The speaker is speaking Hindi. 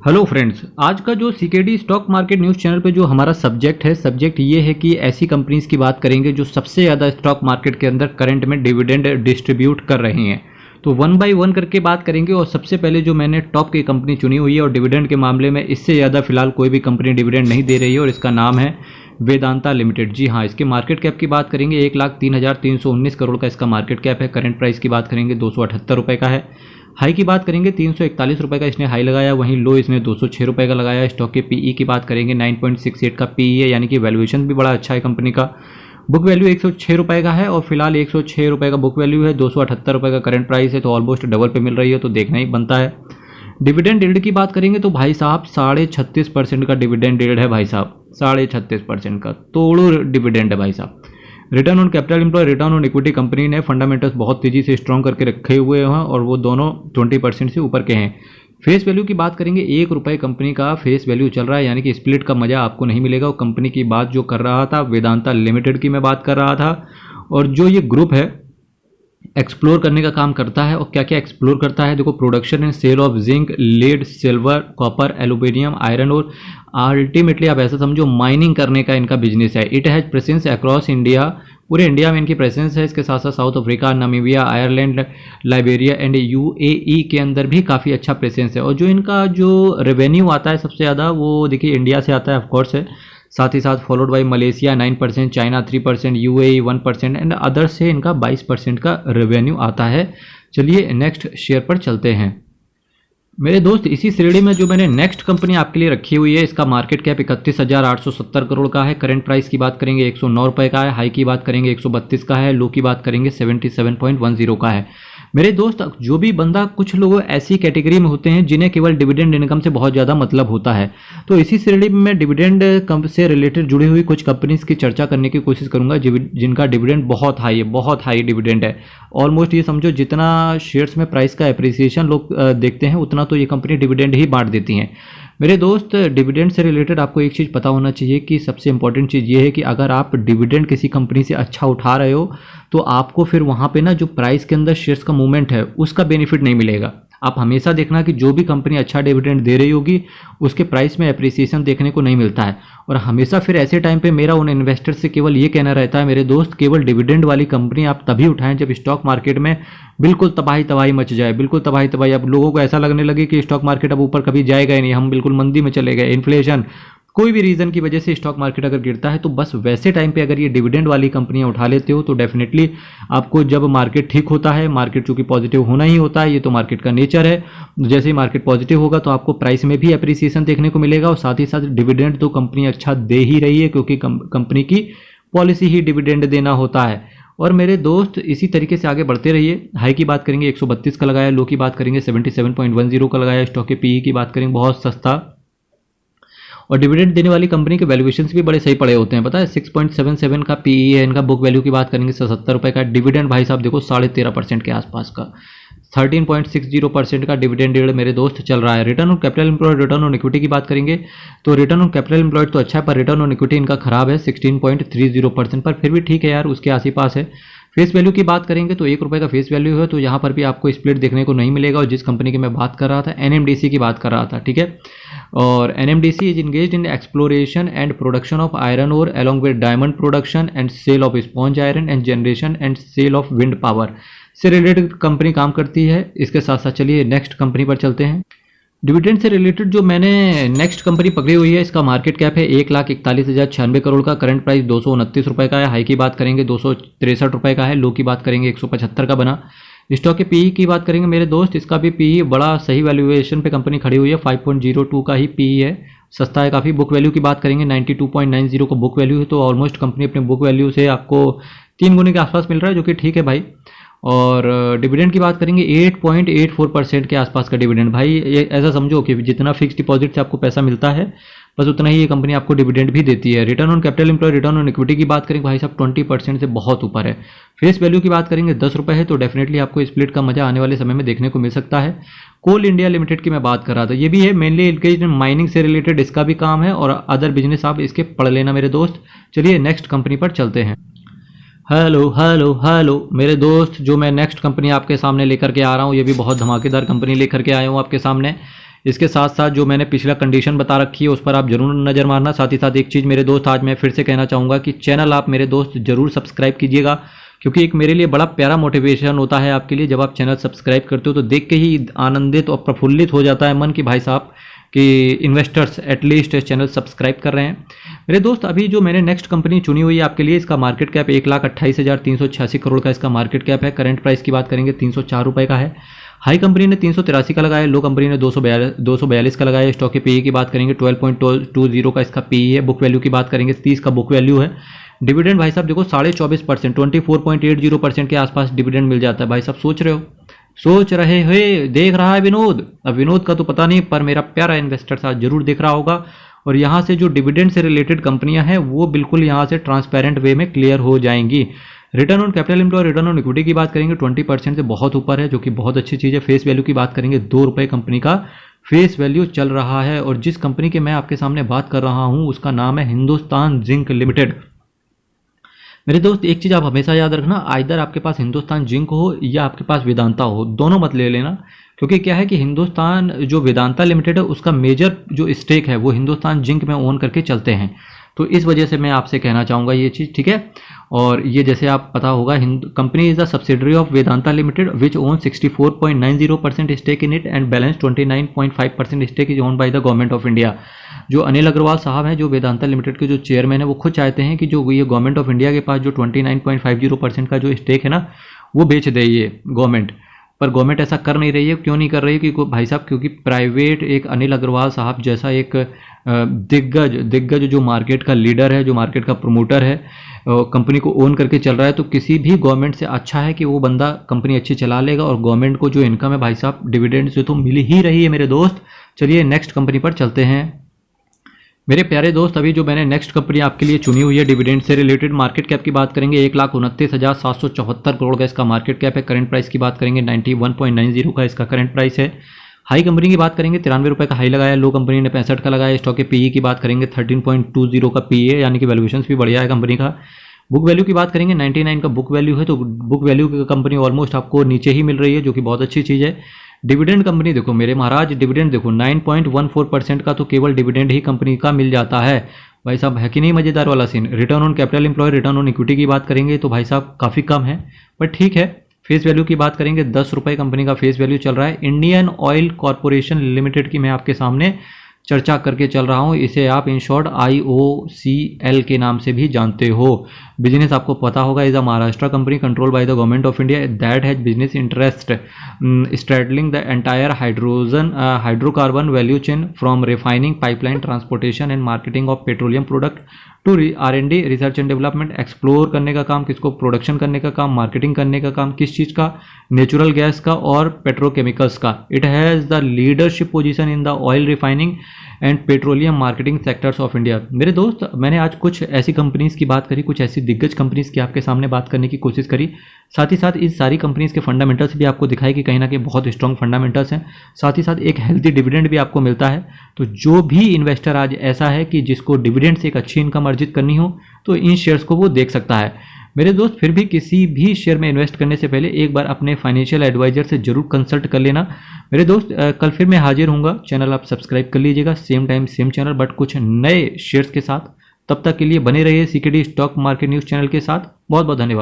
हेलो फ्रेंड्स, आज का जो CKD stock market news channel पे जो हमारा सब्जेक्ट ये है कि ऐसी कंपनीज की बात करेंगे जो सबसे ज़्यादा स्टॉक मार्केट के अंदर करंट में डिविडेंड डिस्ट्रीब्यूट कर रही हैं। तो वन बाय वन करके बात करेंगे और सबसे पहले जो मैंने टॉप की कंपनी चुनी हुई है और डिविडेंड के मामले में इससे ज़्यादा फिलहाल कोई भी कंपनी डिविडेंड नहीं दे रही है और इसका नाम है वेदांता लिमिटेड। जी हाँ, इसके मार्केट कैप की बात करेंगे 1,03,319 करोड़ का इसका मार्केट कैप है। करंट प्राइस की बात करेंगे 278 रुपये का है। हाई की बात करेंगे 341 रुपये का इसने हाई लगाया, वहीं लो इसने 206 रुपये का लगाया। स्टॉक के पीई की बात करेंगे 9.68 का पीई है, यानी कि वैल्यूएशन भी बड़ा अच्छा है कंपनी का। बुक वैल्यू 106 रुपये का है और फिलहाल 106 रुपये का बुक वैल्यू है, 278 रुपये का करंट प्राइस है, तो ऑलमोस्ट डबल पे मिल रही है, तो देखना ही बनता है। डिविडेंड यील्ड की बात करेंगे तो भाई साहब 36.5% का डिविडेंड यील्ड है भाई साहब, 36.5% का तोड़ो डिविडेंड है भाई साहब। Return on capital employ, return on equity company ने फंडामेंटल्स बहुत तेजी से स्ट्रॉन्ग करके रखे हुए हैं और वो दोनों 20% से ऊपर के हैं। फेस वैल्यू की बात करेंगे 1 रुपये कंपनी का फेस वैल्यू चल रहा है, यानी कि स्प्लिट का मजा आपको नहीं मिलेगा। और कंपनी की बात जो कर रहा था वेदांता लिमिटेड की मैं बात कर रहा था, और जो ये ग्रुप है एक्सप्लोर करने का काम करता है। और क्या क्या एक्सप्लोर करता है देखो, production and sale of zinc, lead, silver, copper, aluminium, iron और अल्टीमेटली आप ऐसा समझो माइनिंग करने का इनका बिजनेस है। It has presence across India, पूरे इंडिया में इनकी प्रेजेंस है। इसके साथ साथ South Africa, Namibia, Ireland, Liberia and UAE के अंदर भी काफ़ी अच्छा प्रेजेंस है। और जो इनका जो रेवेन्यू आता है सबसे ज़्यादा वो देखिए इंडिया से आता है ऑफकोर्स है, साथ ही साथ followed by Malaysia 9%, China 3%, UAE 1% and other से इनका 22% का रेवेन्यू आता है। चलिए नेक्स्ट शेयर पर चलते हैं मेरे दोस्त। इसी श्रेणी में जो मैंने नेक्स्ट कंपनी आपके लिए रखी हुई है, इसका मार्केट कैप 31,870 करोड़ का है। करंट प्राइस की बात करेंगे 109 रुपये का है। हाई की बात करेंगे 132 का है। लो की बात करेंगे 77.10 का है। मेरे दोस्त, जो भी बंदा, कुछ लोग ऐसी कैटेगरी में होते हैं जिन्हें केवल डिविडेंड इनकम से बहुत ज़्यादा मतलब होता है, तो इसी श्रेणी में मैं डिविडेंड से रिलेटेड जुड़ी हुई कुछ कंपनीज की चर्चा करने की कोशिश करूंगा जिनका डिविडेंड बहुत हाई है, बहुत हाई डिविडेंड है। ऑलमोस्ट ये समझो जितना शेयर्स में प्राइस का एप्रिसिएशन लोग देखते हैं उतना तो ये कंपनी डिविडेंड ही बांट देती हैं। मेरे दोस्त, डिविडेंड से रिलेटेड आपको एक चीज़ पता होना चाहिए कि सबसे इंपॉर्टेंट चीज़ ये है कि अगर आप डिविडेंड किसी कंपनी से अच्छा उठा रहे हो तो आपको फिर वहाँ पे ना जो प्राइस के अंदर शेयर्स का मूवमेंट है उसका बेनिफिट नहीं मिलेगा। आप हमेशा देखना कि जो भी कंपनी अच्छा डिविडेंड दे रही होगी उसके प्राइस में एप्रिसिएशन देखने को नहीं मिलता है। और हमेशा फिर ऐसे टाइम पे मेरा उन इन्वेस्टर्स से केवल ये कहना रहता है मेरे दोस्त, केवल डिविडेंड वाली कंपनी आप तभी उठाएं जब स्टॉक मार्केट में बिल्कुल तबाही मच जाए, बिल्कुल तबाही। अब लोगों को ऐसा लगने लगे कि स्टॉक मार्केट अब ऊपर कभी जाएगा ही नहीं, हम बिल्कुल मंदी में चले गए, इन्फ्लेशन, कोई भी रीज़न की वजह से स्टॉक मार्केट अगर गिरता है, तो बस वैसे टाइम पे अगर ये डिविडेंड वाली कंपनियां उठा लेते हो तो डेफिनेटली आपको जब मार्केट ठीक होता है, मार्केट चूंकि पॉजिटिव होना ही होता है, ये तो मार्केट का नेचर है, जैसे ही मार्केट पॉजिटिव होगा तो आपको प्राइस में भी अप्रिसिएशन देखने को मिलेगा। और साथ ही साथ डिविडेंड तो कंपनी अच्छा दे ही रही है क्योंकि कंपनी की पॉलिसी ही डिविडेंड देना होता है। और मेरे दोस्त, इसी तरीके से आगे बढ़ते रहिए। हाई की बात करेंगे 132 का लगाया, लो की बात करेंगे 77.10 का लगाया। स्टॉक के पीई की बात करेंगे बहुत सस्ता, और डिविडेंड देने वाली कंपनी के वैल्यूएशंस भी बड़े सही पड़े होते हैं, पता है 6.77 का पीई है इनका। बुक वैल्यू की बात करेंगे 77 रुपये का। डिविडेंड भाई साहब देखो 13.5% के आसपास का, 13.60% का डिविडेंड यील्ड मेरे दोस्त चल रहा है। Return on capital employed, return on equity की बात करेंगे तो रिटर्न ऑन कैपिटल एम्प्लॉयड तो अच्छा है पर रिटर्न ऑन इक्विटी इनका खराब है 16.30%, पर फिर भी ठीक है यार, उसके आस ही पास है। फेस वैल्यू की बात करेंगे तो 1 रुपये का फेस वैल्यू है, तो यहाँ पर भी आपको स्प्लिट देखने को नहीं मिलेगा। और जिस कंपनी की मैं बात कर रहा था एनएमडीसी की बात कर रहा था, ठीक है। और NMDC is engaged in exploration and production of iron ore along with diamond production and sale of sponge iron and generation and sale of wind power से रिलेटेड कंपनी काम करती है। इसके साथ साथ चलिए नेक्स्ट कंपनी पर चलते हैं। डिविडेंड से रिलेटेड जो मैंने नेक्स्ट कंपनी पकड़ी हुई है, इसका मार्केट कैप है 1,41,096 करोड़ का। करंट प्राइस 229 रुपये का है। हाई की बात करेंगे 263 रुपये का है। लो की बात करेंगे 175 का बना। स्टॉक के पीई की बात करेंगे मेरे दोस्त, इसका भी पीई बड़ा सही वैल्यूएशन पे कंपनी खड़ी हुई है, 5.02 का ही पीई है, सस्ता है काफ़ी। बुक वैल्यू की बात करेंगे 92.90 का बुक वैल्यू है, तो ऑलमोस्ट कंपनी अपने बुक वैल्यू से आपको 3 गुने के आसपास मिल रहा है, जो कि ठीक है भाई। और डिविडेंड की बात करेंगे 8.84% के आसपास का डिविडेंड। भाई ये ऐसा समझो कि जितना फिक्स डिपॉजिट से आपको पैसा मिलता है बस उतना ही ये कंपनी आपको डिविडेंड भी देती है। Return on capital employ, return on equity की बात करेंगे भाई साहब 20% से बहुत ऊपर है। फेस वैल्यू की बात करेंगे 10 रुपये है, तो डेफिनेटली आपको स्प्लिट का मजा आने वाले समय में देखने को मिल सकता है। कोल इंडिया लिमिटेड की मैं बात कर रहा था, ये भी है मेनली इंगेज्ड इन माइनिंग से रिलेटेड, इसका भी काम है और अदर बिजनेस आप इसके पढ़ लेना मेरे दोस्त। चलिए नेक्स्ट कंपनी पर चलते हैं। हेलो मेरे दोस्त, जो मैं नेक्स्ट कंपनी आपके सामने लेकर के आ रहा हूँ ये भी बहुत धमाकेदार कंपनी लेकर के आया हूँ आपके सामने। इसके साथ साथ जो मैंने पिछला कंडीशन बता रखी है उस पर आप जरूर नज़र मारना। साथ ही साथ एक चीज़ मेरे दोस्त आज मैं फिर से कहना चाहूँगा कि चैनल आप मेरे दोस्त जरूर सब्सक्राइब कीजिएगा, क्योंकि एक मेरे लिए बड़ा प्यारा मोटिवेशन होता है आपके लिए। जब आप चैनल सब्सक्राइब करते हो तो देख के ही आनंदित और प्रफुल्लित हो जाता है मन कि भाई साहब कि इन्वेस्टर्स एटलीस्ट चैनल सब्सक्राइब कर रहे हैं। मेरे दोस्त अभी जो मैंने नेक्स्ट कंपनी चुनी हुई है आपके लिए, इसका मार्केट कैप 1,28,386 करोड़ का इसका मार्केट कैप है। करंट प्राइस की बात करेंगे 304 रुपये का है। हाई कंपनी ने 383 का लगाया, लो कंपनी ने 242 का लगाया। स्टॉक के पीई की बात करेंगे 12.20 का इसका पीई है। बुक वैल्यू की बात करेंगे 30 का बुक वैल्यू है। डिविडेंड भाई साहब देखो 24.5%, 24.80% के आसपास डिविडेंड मिल जाता है। भाई साहब सोच रहे हो, देख रहा है विनोद। अब विनोद का तो पता नहीं, पर मेरा प्यारा इन्वेस्टर साथ जरूर देख रहा होगा। और यहाँ से जो डिविडेंड से रिलेटेड कंपनियां हैं वो बिल्कुल यहाँ से ट्रांसपेरेंट वे में क्लियर हो जाएंगी। Return on capital employ, return on equity की बात करेंगे 20% से बहुत ऊपर है, जो कि बहुत अच्छी चीज़ है। फेस वैल्यू की बात करेंगे 2 रुपये कंपनी का फेस वैल्यू चल रहा है। और जिस कंपनी के मैं आपके सामने बात कर रहा हूँ उसका नाम है हिंदुस्तान जिंक लिमिटेड। मेरे दोस्त एक चीज़ आप हमेशा याद रखना, आइदर आपके पास हिंदुस्तान जिंक हो या आपके पास वेदांता हो, दोनों मत ले लेना। क्योंकि क्या है कि हिंदुस्तान जो वेदांता लिमिटेड है उसका मेजर जो स्टेक है वो हिंदुस्तान जिंक में ओन करके चलते हैं। तो इस वजह से मैं आपसे कहना चाहूँगा ये चीज़, ठीक है। और ये जैसे आप पता होगा, company is the subsidiary of Vedanta limited which own 64.90% stake in it and balance 29.5% stake is own by the government of India. जो अनिल अग्रवाल साहब हैं, जो वेदांता लिमिटेड के जो चेयरमैन है, वो खुद चाहते हैं कि जो ये गवर्नमेंट ऑफ इंडिया के पास जो 29.50% का जो स्टेक है ना वो बेच दे ये गवर्नमेंट। पर गवर्नमेंट ऐसा कर नहीं रही है। क्यों नहीं कर रही है? क्योंकि भाई साहब क्योंकि प्राइवेट एक अनिल अग्रवाल साहब जैसा एक दिग्गज जो मार्केट का लीडर है, जो मार्केट का प्रमोटर है, कंपनी को ओन करके चल रहा है, तो किसी भी गवर्नमेंट से अच्छा है कि वो बंदा कंपनी अच्छी चला लेगा। और गवर्नमेंट को जो इनकम है भाई साहब डिविडेंड से तो मिल ही रही है मेरे दोस्त। चलिए नेक्स्ट कंपनी पर चलते हैं मेरे प्यारे दोस्त। अभी जो मैंने नेक्स्ट कंपनी आपके लिए चुनी हुई है डिविडेंड से रिलेटेड, मार्केट कैप की बात करेंगे 1,29,774 करोड़ का इसका मार्केट कैप है। करंट प्राइस की बात करेंगे 91.90 का इसका करंट प्राइस है। हाई कंपनी की बात करेंगे 93 रुपये का हाई लगाया, लो कंपनी ने 65 का लगाया। स्टॉक के पीई की बात करेंगे 13.20 का पीई है, यानी कि वैल्यूएशन भी बढ़िया है कंपनी का। बुक वैल्यू की बात करेंगे 99 का बुक वैल्यू है, तो बुक वैल्यू की कंपनी ऑलमोस्ट आपको नीचे ही मिल रही है, जो कि बहुत अच्छी चीज़ है। डिविडेंड कंपनी देखो मेरे महाराज, डिविडेंड देखो 9.14% का तो केवल डिविडेंड ही कंपनी का मिल जाता है। भाई साहब है कि नहीं मज़ेदार वाला scene. Return on capital employ, return on equity की बात करेंगे तो भाई साहब काफ़ी कम है, पर ठीक है। फेस वैल्यू की बात करेंगे 10 रुपये कंपनी का फेस वैल्यू चल रहा है। इंडियन ऑयल कॉरपोरेशन लिमिटेड की मैं आपके सामने चर्चा करके चल रहा हूँ। इसे आप इन शॉर्ट IOCL के नाम से भी जानते हो। बिजनेस आपको पता होगा, is a Maharashtra company control by the government of India that has business interest straddling the entire hydrocarbon value chain from refining, pipeline, transportation and marketing of petroleum product to R&D research and development. Explore करने का काम किसको? प्रोडक्शन करने का काम, मार्केटिंग करने का काम किस चीज़ का? नेचुरल गैस का और पेट्रोकेमिकल्स का। It has the leadership position in the oil refining and petroleum marketing sectors of India. मेरे दोस्त मैंने आज कुछ ऐसी कंपनीज़ की बात करी, कुछ ऐसी दिग्गज कंपनीज़ की आपके सामने बात करने की कोशिश करी। साथ ही साथ इस सारी कंपनीज़ के फंडामेंटल्स भी आपको दिखाई कि कहीं ना कहीं बहुत स्ट्रॉन्ग फंडामेंटल्स हैं। साथ ही साथ एक हेल्थी डिविडेंड भी आपको मिलता है। तो जो भी इन्वेस्टर आज ऐसा है कि जिसको डिविडेंड से एक अच्छी इनकम अर्जित करनी हो तो इन शेयर्स को वो देख सकता है। मेरे दोस्त फिर भी किसी भी शेयर में इन्वेस्ट करने से पहले एक बार अपने फाइनेंशियल एडवाइजर से जरूर कंसल्ट कर लेना। मेरे दोस्त कल फिर मैं हाजिर हूँगा। चैनल आप सब्सक्राइब कर लीजिएगा, same time same channel, but कुछ नए शेयर्स के साथ। तब तक के लिए बने रहिए CKD stock market news channel के साथ। बहुत बहुत धन्यवाद।